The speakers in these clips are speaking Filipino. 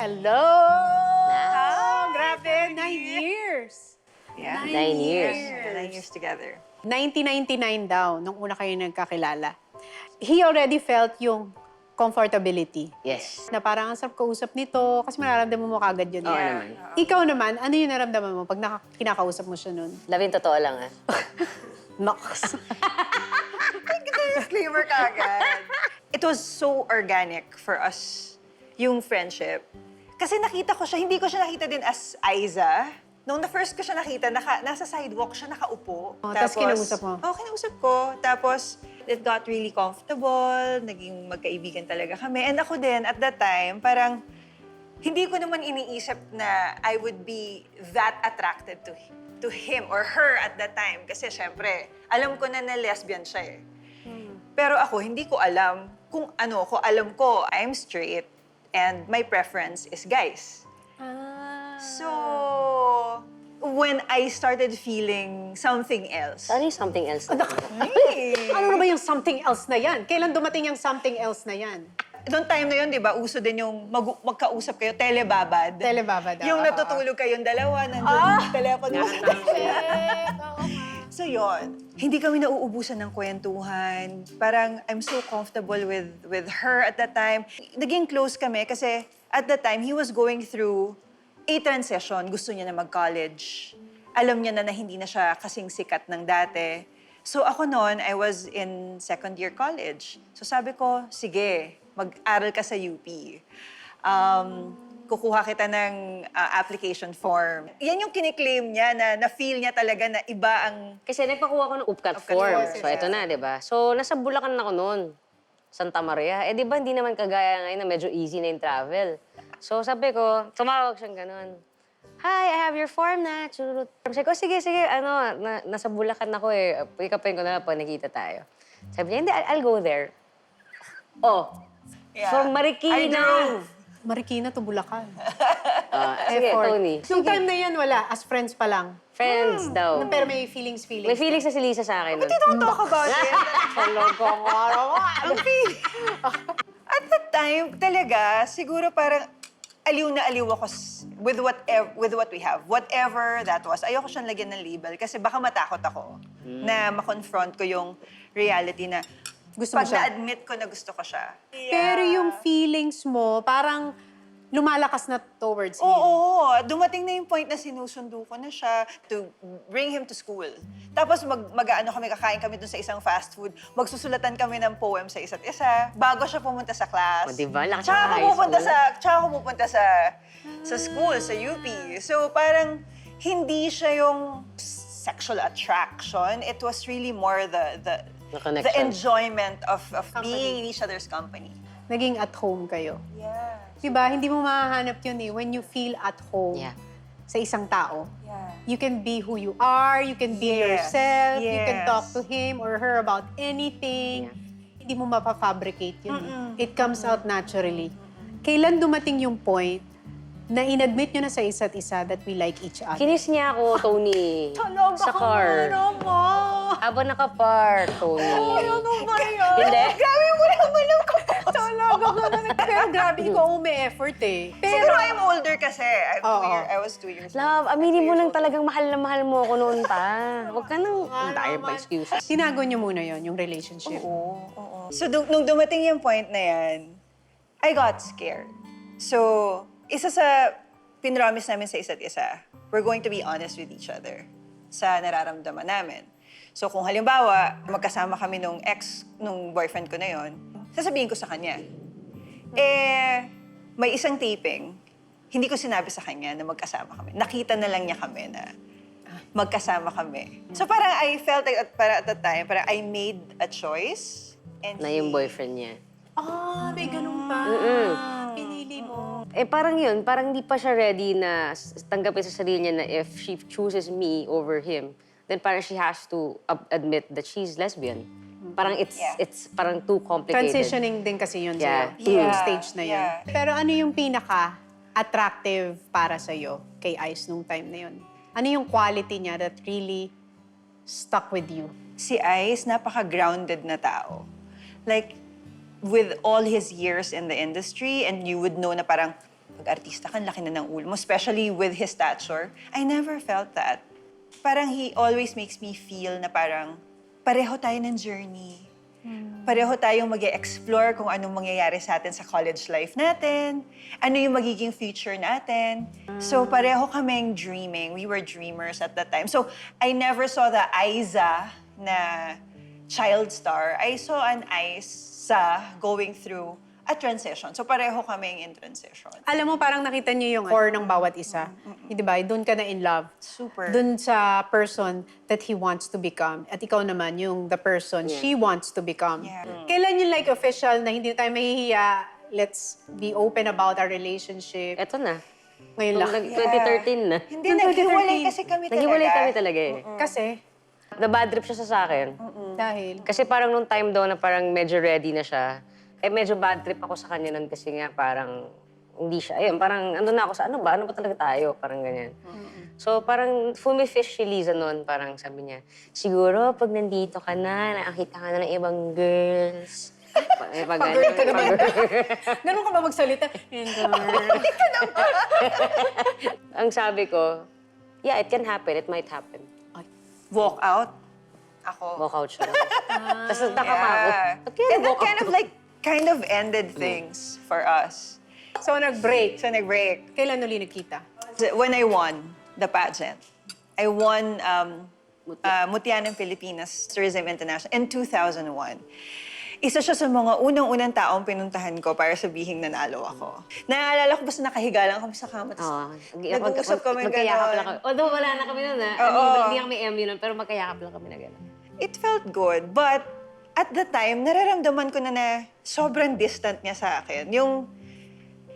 Hello! Grabe, 9 years. Yeah. 9 years. Yeah, 9 years together. 1999 daw, nung una kayo nagkakilala. He already felt yung comfortability. Yes. Na parang ang sarap kausap nito, kasi mararamdaman mo kagad yun. Oo eh. naman. Ikaw naman, ano yung naramdaman mo pag kinakausap mo siya nun? Totoo lang, ah. Nox. Disclaimer kagad. It was so organic for us, yung friendship. Kasi nakita ko siya, hindi ko siya nakita din as Aiza. Nung na-first ko siya nakita, nasa sidewalk siya nakaupo. Tapos kinausap mo? Oo, kinausap ko. Tapos, it got really comfortable. Naging magkaibigan talaga kami. And ako din, at that time, parang hindi ko naman iniisip na I would be that attracted to him or her at that time. Kasi syempre, alam ko na lesbian siya eh. Pero ako, hindi ko alam kung ano ko. Alam ko, I'm straight and my preference is guys. So, when I started feeling something else, Ano yung something else? Ano na ba yung something else na yan? Kailan dumating yung something else na yan? noong time na yun, di ba, uso din yung magkausap kayo, telebabad. Telebabad, Yung oo. natutulog kayong dalawa, nandun yung telepono mo sa So yun, hindi kami nauubusan ng kwentuhan. Parang I'm so comfortable with her at that time. Naging close kami kasi at that time, he was going through a transition. Gusto niya na mag-college. Alam niya na hindi na siya kasing sikat ng dati. So ako noon, I was in second year college. So sabi ko, sige, mag-aral ka sa UP. Kukuha kita ng application form. Yan yung kiniklaim niya na feel niya talaga na iba ang... Kasi nagpakuha ko ng UPCAT UPCAT form. form, So, ito na, di ba? So, nasa Bulacan ako noon. Santa Maria. Eh, di ba, hindi naman kagaya ngayon na medyo easy na yung travel. So, sabi ko, tumawag siyang ganun. Hi, I have your form na. Churut. Sabi ko, sige, nasa Bulacan ako eh. Pick-upin ko na lang pag nakita tayo. Sabi niya, hindi, I'll go there. Oh, Yeah. from I Marikina. drove. Marikina to Bulacan. Sige, Effort. Tony. Nung time na yan, wala. As friends pa lang. Friends daw. Pero may feelings. May feelings na si Lisa sa akin. We don't talk about it. Talaga nga naman. Ang feeling. At that time, talaga, siguro parang aliw na aliw ako with what we have. Whatever that was. Ayoko siyang lagyan ng label kasi baka matakot ako na ma-confront ko yung reality na Gusto mo pag siya? na-admit ko na gusto ko siya. Pero yung feelings mo, parang lumalakas na towards him. Oo, dumating na yung point na sinusundo ko na siya to bring him to school. Tapos kakain kami dun sa isang fast food. Magsusulatan kami ng poem sa isa't isa bago siya pumunta sa class. O, diba? Lakas Tsaka ng high ako pupunta sa school, sa UP. So parang hindi siya yung sexual attraction. It was really more the connection. enjoyment of being in each other's company. Naging at home kayo. Yeah. Diba? Hindi mo mahahanap yun eh. When you feel at home Yeah. sa isang tao, Yeah. you can be who you are, you can be Yes. yourself, you can Yes. talk to him or her about anything. Hindi mo mapafabricate yun. It comes out naturally. Kailan dumating yung point na inadmit nyo na sa isa't isa that we like each other? Kinis niya ako, Tony. Sa car. Habang naka-park, Tony. Ano ba yan? Hindi? Grabe mo naman ang Talaga naman. Pero grabe, ikaw may effort eh. Pero I'm older kasi. Oo. I was 2 years old. Love, aminin mo nang talagang mahal na mahal mo ako noon pa. Huwag ka nang... Ang dahil pa excuses. Tinago nyo muna yon yung relationship. Oo. So, nung dumating yung point na yan, I got scared. So, isa sa pinromise namin sa isa't isa, we're going to be honest with each other sa nararamdaman namin. So, kung halimbawa, magkasama kami nung boyfriend ko na yon, sasabihin ko sa kanya, may isang taping, hindi ko sinabi sa kanya na magkasama kami. Nakita na lang niya kami na magkasama kami. So parang I felt like at the time, parang I made a choice. And Na yung boyfriend niya. May ganun pa. Pinili mo. Eh parang yun, parang hindi pa siya ready na tanggapin sa sarili niya na if she chooses me over him, then parang she has to admit that she's lesbian. Parang it's parang too complicated. Transitioning din kasi yun Yeah. sa'yo. Yung stage na yun. Yeah. Pero ano yung pinaka-attractive para sa'yo kay Ice nung time na yun? Ano yung quality niya that really stuck with you? Si Ice, napaka-grounded na tao. Like, with all his years in the industry, and you would know na parang pag artista ka, laki na ng ulo mo, especially with his stature. I never felt that. Parang he always makes me feel na parang pareho tayo ng journey. Pareho tayong mag-explore kung anong mangyayari sa atin sa college life natin, ano yung magiging future natin. So pareho kaming dreaming. We were dreamers at that time. So I never saw the Aiza na child star. I saw an Aiza going through a transition. So pareho kaming in transition. Alam mo, parang nakita niyo yung core ng bawat isa. Di ba? Doon ka na in love. Super. Doon sa person that he wants to become. At ikaw naman, yung the person she wants to become. Yeah. Kailan yung like official na hindi tayo mahihiya, let's be open about our relationship? Eto na. Ngayon lang. 2013 na. Hindi, Noong naghiwalay 2013. kasi kami talaga. Naghiwalay kami talaga eh. Kasi, Na-bad trip siya sa akin. dahil, Kasi parang nung time daw na parang medyo ready na siya, eh medyo bad trip ako sa kanya nun kasi nga parang hindi siya. Ayun, parang ano na ako sa ano ba talaga tayo? Parang ganyan. So parang fumifish si Liza nun, parang sabi niya, siguro pag nandito ka na, nakakita ka na ng ibang girls. pag-girl ka naman. Ganun ka ba magsalita? Ang sabi ko, yeah, it can happen, it might happen. Walk out. Ako. Walk out siya. Tapos nagtaka pa ako. Ba't kaya And that nag-walk kind out? of like, kind of ended things for us. So, nag-break. So nag-break. Kailan uli nagkita? When I won the pageant, I won Mutya ng Pilipinas Tourism International in 2001. Isa siya sa mga unang-unang taong pinuntahan ko para sabihin nanalo ako. Naalala ko basta nakahiga lang kami sa kama. Nag-uusap kami magkayakap lang gano'n. kami. Although wala na kami nun, ha? Oo. Hindi kami MU nun, pero magkayakap lang kami na gano'n. It felt good, but at the time, nararamdaman ko na sobrang distant niya sa akin. Yung,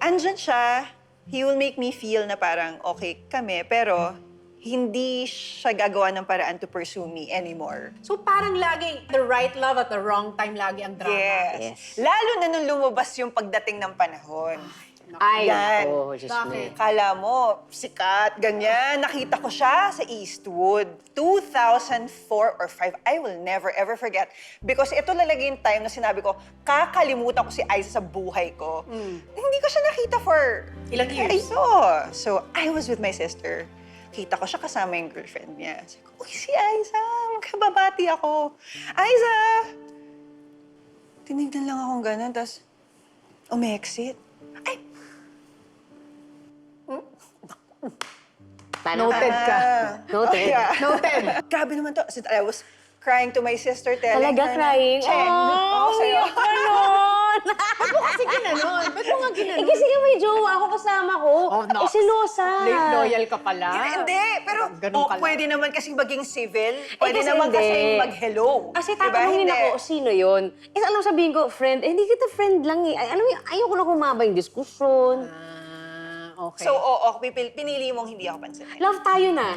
andyan siya, he will make me feel na parang okay kami, pero hindi siya gagawa ng paraan to pursue me anymore. So, parang laging the right love at the wrong time lagi ang drama. Yes. Lalo na nung lumabas yung pagdating ng panahon. Ay, Yan. ako, Diyos mo. Bakit? Kala mo, sikat, ganyan. Nakita ko siya sa Eastwood. 2004 or 5, I will never ever forget. Because ito lalagay yung time na sinabi ko, kakalimutan ko si Aiza sa buhay ko. Hindi ko siya nakita for... Ilang years? So, I was with my sister. Kita ko siya kasama yung girlfriend niya. Sabi ko, uy, si Aiza, magkababati ako. Aiza! Tinignan lang akong gano'n, tapos umi-exit. Ay, Paano Noted ka. Noted. Yeah. Noted. Grabe naman to. Since I was crying to my sister, telling Talaga her crying? na, Chen, Oh, sa'yo. ganon! Kasi ginanon. Ba't mo nga ginanon? Eh, kasi nga may jowa ako kasama ko. Oh, no. Eh, silosa. Loyal ka pala. Hindi, pero Ganun ka lang. pwede naman kasing maging civil. Pwede kasi naman hindi. kasing mag-hello. Kasi Diba? tatanungin Hindi. ako, sino yun? Eh, alam sabihin ko, friend, eh, hindi kita friend lang eh. Ay, alam mo, ayoko na kumaba yung diskusyon. Okay. So, oo, pinili mong hindi ako pansinin. Love tayo na.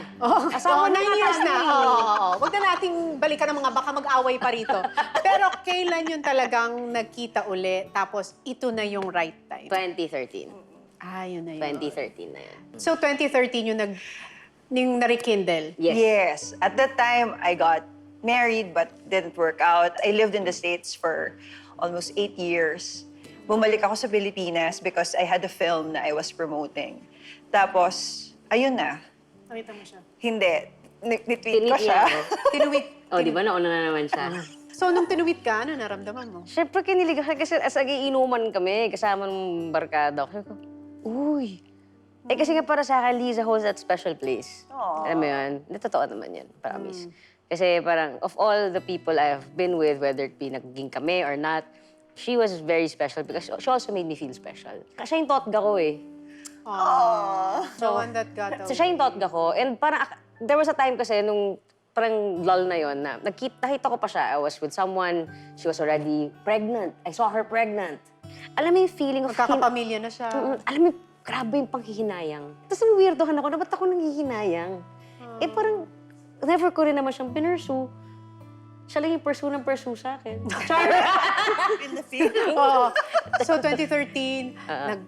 Asawa 9 na nga years na. tayo. Oo. Huwag na nating balikan ng mga baka mag-away pa rito. Pero kailan yun talagang nagkita uli, tapos ito na yung right time? 2013. Yun na yun. 2013 na yan. So, 2013 yung na-rekindle. Yes. Yes. At that time, I got married but didn't work out. I lived in the States for almost 8 years. Bumalik ako sa Pilipinas because I had a film na I was promoting. Tapos, ayun na. Nakita mo siya. Hindi. Nitweet ko Tinit siya. niya ako. Tinuwit. Oh, di ba? Nauna na naman siya. So, nung tinuwit ka, ano naramdaman mo? Siyempre, kinilig ako kasi as inuman kami, kasama ng barkada ko. Sabi ko, uy. Eh kasi nga para sa akin, Liza holds that special place. Aww. Alam mo yun? Hindi, totoo naman yun, promise. Kasi parang, of all the people I've been with, whether it be naging kami or not, she was very special because she also made me feel special. Kasi siya yung totga ko eh. The one that got So siya yung totga ko. And parang, there was a time kasi nung parang lull na yon na nakita ko pa siya. I was with someone, she was already pregnant. I saw her pregnant. Alam mo yung feeling of... Magkakapamilya na siya. Alam mo, grabe yung panghihinayang. Tapos weirdohan ako na ba't ako nanghihinayang? Eh parang, never ko rin naman siyang pinursu. Siya lang yung pursue sa akin. In the film. Oo. So, 2013,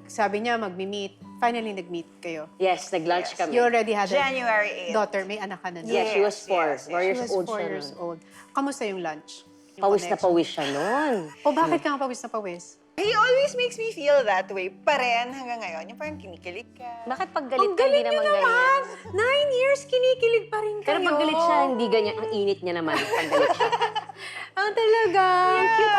sabi niya mag-meet. Finally, nag-meet kayo. Yes, nag-lunch kami. You already had a January 8th. daughter. May anak ka na. no? Yeah, she was 4. Yes, yes. 4 She years was old 4 siya years nun. old. Kamusta yung lunch? Yung Pawis na connection? pawis siya nun. O bakit ka nga pawis na pawis? He always makes me feel that way pa rin hanggang ngayon. Yung parang kinikilig ka. Bakit pag galit Ang ka, hindi galing niyo naman naman! ganyan? 9 years, kinikilig pa rin kayo. Pero pag galit siya, hindi ganyan. Ang init niya naman pag galit siya. Ang talaga.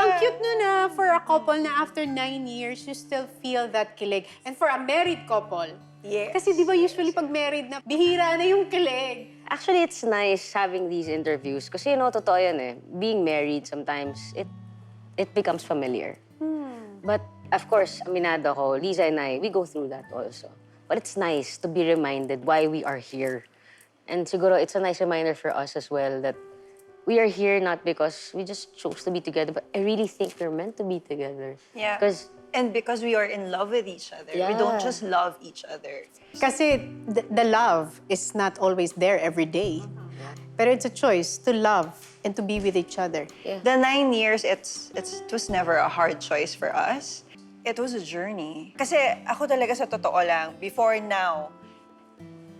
Ang cute nun na for a couple na after 9 years, you still feel that kilig. And for a married couple, Yes. kasi di ba usually pag married na, bihira na yung kilig. Actually, it's nice having these interviews. Kasi, totoo yan eh. Being married, sometimes, it becomes familiar. But, of course, aminado ko, Liza and I, we go through that also. But it's nice to be reminded why we are here. And siguro, it's a nice reminder for us as well that we are here not because we just chose to be together, but I really think we're meant to be together. Yeah. Because, And because we are in love with each other. We don't Yeah. just love each other. Kasi the love is not always there every day. Pero it's a choice to love and to be with each other. yeah. The 9 years, it was never a hard choice for us. It was a journey. Kasi ako talaga sa totoo lang, before now,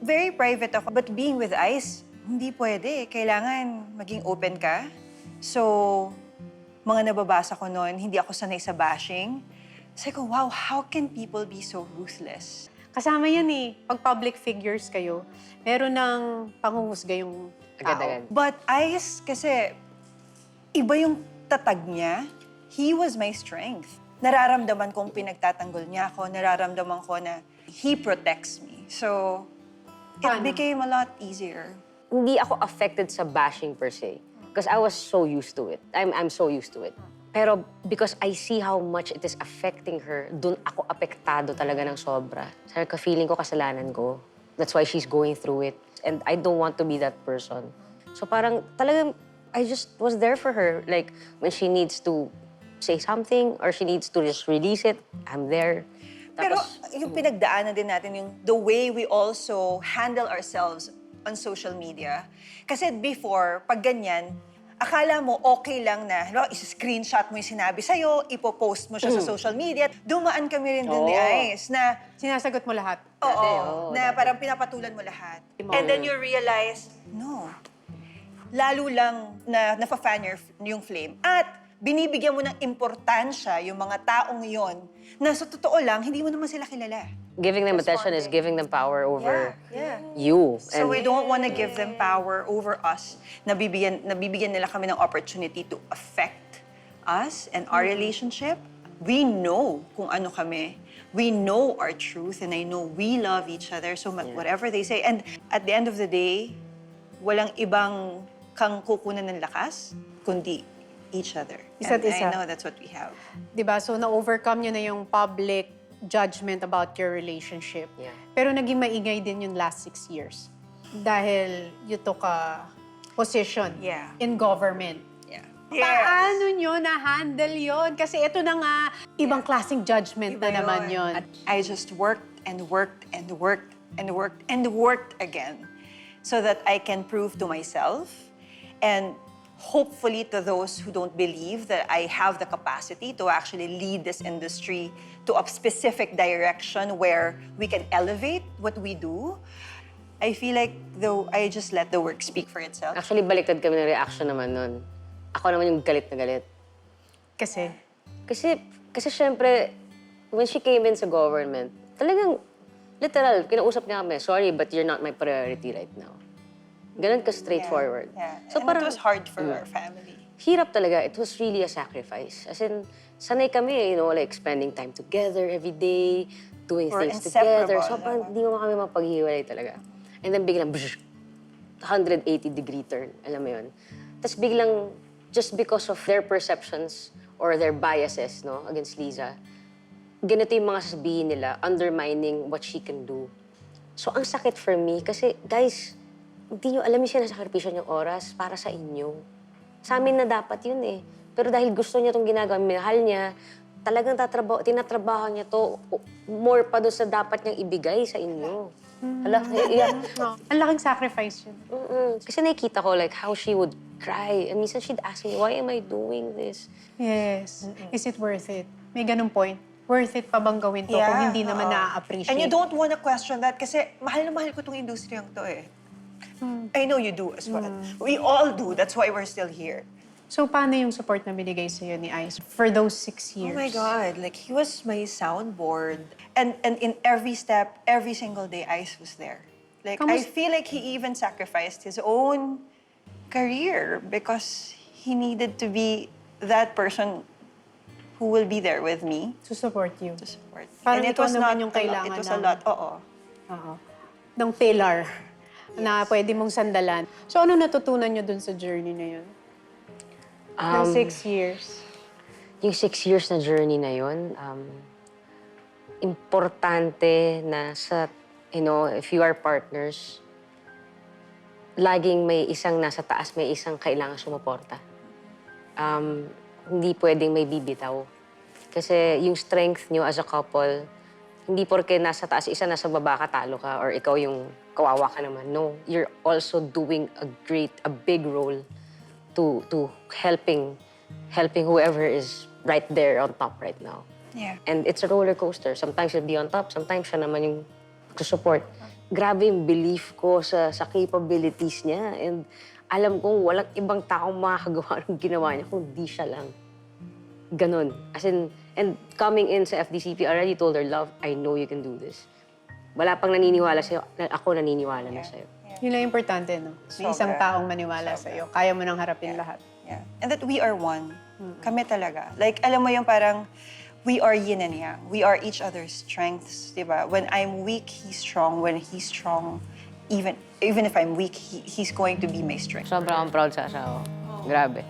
very private ako. But being with Ice, hindi pwede. Kailangan maging open ka. So, mga nababasa ko noon, hindi ako sanay sa bashing. Sabi ko, wow, how can people be so ruthless? Kasama yan eh. Pag public figures kayo, meron ng panghuhusga yung tao. Agad-agad. But Ice, kasi iba yung tatag niya. He was my strength. Nararamdaman kong pinagtatanggol niya ako. Nararamdaman ko na he protects me. So, it Paano? became a lot easier. Hindi ako affected sa bashing per se. Because I was so used to it. I'm so used to it. Pero because I see how much it is affecting her, dun ako apektado talaga ng sobra. Sabi ko, feeling ko kasalanan ko. That's why she's going through it. And I don't want to be that person. So parang talagang, I just was there for her. Like, when she needs to say something or she needs to just release it, I'm there. Pero Tapos, yung pinagdaanan din natin, yung the way we also handle ourselves on social media. Kasi before, pag ganyan, akala mo okay lang na, halimbawa, isa-screenshot mo yung sinabi sa'yo, ipopost mo siya sa social media. Dumaan kami rin din ni Oo. Ice na, Sinasagot mo lahat. oo, na parang pinapatulan mo lahat. And then you realize, no, lalo lang na nafa-fan yung flame. At binibigyan mo ng importansya yung mga taong yon na sa totoo lang, hindi mo naman sila kilala. giving them attention is giving them power over Yeah. you. So we don't want to give them power over us. Nabibigyan nila kami ng opportunity to affect us and our relationship. We know kung ano kami. We know our truth and I know we love each other. So whatever they say. And at the end of the day, walang ibang kang kukunan ng lakas, kundi each other. Isa't And isa. I know that's what we have. Diba? So, na-overcome nyo na yung public judgment about your relationship. Yeah. Pero naging maingay din yung last 6 years. Dahil you took a position Yeah. in government. Yeah. Paano nyo na-handle yon? Kasi ito na nga, ibang klaseng judgment Iba na naman yon. At I just worked and worked and worked and worked and worked again so that I can prove to myself and hopefully to those who don't believe that I have the capacity to actually lead this industry to a specific direction where we can elevate what we do. I feel like though I just let the work speak for itself. Actually, baliktad kami ng reaction naman nun. Ako naman yung galit na galit. Kasi, Kasi syempre, when she came in sa government, talagang, literal, kinausap niya kami, sorry, but you're not my priority right now. Ganun ka straightforward. Yeah. So And parang, it was hard for our family. hirap talaga. It was really a sacrifice. As in, sanay kami, like spending time together every day, doing We're things together. inseparable, So parang hindi mo kami mapaghiwalay talaga. And then biglang, 180-degree turn. Alam mo yun? Tapos biglang, just because of their perceptions or their biases, against Liza, ganito yung mga sasabihin nila, undermining what she can do. So ang sakit for me, kasi guys, hindi nyo alam yung sinasakripisyo niyong oras para sa inyo. Sa amin na dapat yun eh. Pero dahil gusto niya itong ginagawa, minahal niya, talagang tinatrabaho niya to more pa doon sa dapat niyang ibigay sa inyo. Hala, iyak. ang laking sacrifice yun. Kasi nakikita ko like how she would cry. And minsan she'd ask me, why am I doing this? Yes. Is it worth it? May ganun point. Worth it pa bang gawin to kung hindi naman na-appreciate? And you don't want to question that kasi mahal na mahal ko itong industriyang to eh. I know you do as well. We all do. That's why we're still here. So, paano yung support na binigay sa'yo ni Ice for those 6 years? Oh my God, like he was my soundboard. And in every step, every single day, Ice was there. Like, I feel like he even sacrificed his own career because he needed to be that person who will be there with me To support you. to support. Parang And it ikaw was naman not yung a lot. kailangan It was a ng- lot, oo. Oo. Ng pillar na pwede mong sandalan. So, ano natutunan nyo dun sa journey na yun? Ng 6 years. Yung 6 years na journey na yun, importante na sa, if you are partners, laging may isang nasa taas, may isang kailangan sumuporta. Hindi pwedeng may bibitaw. Kasi yung strength nyo as a couple, hindi porke nasa taas, isa nasa baba ka, talo ka, or ikaw yung kawawa ka naman. No, you're also doing a big role to helping whoever is right there on top right now. Yeah. And it's a roller coaster. Sometimes you'll be on top, sometimes siya naman yung to-support. Grabe yung belief ko sa capabilities niya. And alam kong walang ibang taong makakagawa ng ginawa niya kung di siya lang. Ganon. As in, and coming in sa FDCP, I already told her, love, I know you can do this. Wala pang naniniwala sa'yo, ako naniniwala na sa'yo. Yun lang importante, no? May isang Sobra. taong maniwala sa'yo. Kaya mo nang harapin lahat. Yeah. And that we are one. Kami talaga. Like, alam mo yung parang, we are yin and yang. We are each other's strengths, di ba? When I'm weak, he's strong. When he's strong, even if I'm weak, he's going to be my strength. Sobrang proud sa asawa. Grabe.